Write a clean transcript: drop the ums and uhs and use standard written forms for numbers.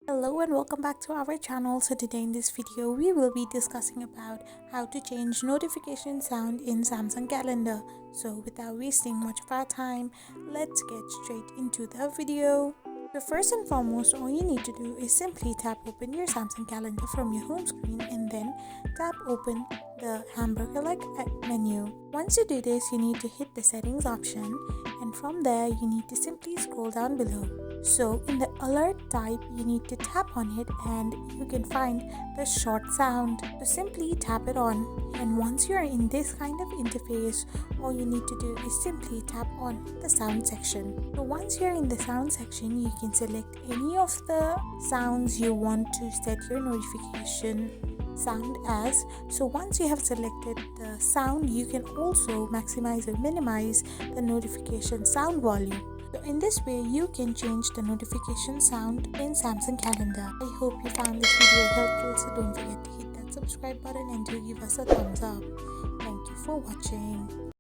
Hello and welcome back to our channel. So today in this video we will be discussing about how to change notification sound in Samsung Calendar. So without wasting much of our time, let's get straight into the video. So first and foremost, all you need to do is simply tap open your Samsung Calendar from your home screen and then tap open the hamburger like menu. Once you do this, you need to hit the settings option, and from there you need to simply scroll down below. So in the alert type, you need to tap on it and you can find the short sound. So simply tap it on, and once you're in this kind of interface, all you need to do is simply tap on the sound section. So once you're in the sound section, you can select any of the sounds you want to set your notification sound as. So once you have selected the sound, you can also maximize or minimize the notification sound volume. So in this way, you can change the notification sound in Samsung Calendar. I hope you found this video helpful, so don't forget to hit that subscribe button and do give us a thumbs up. Thank you for watching.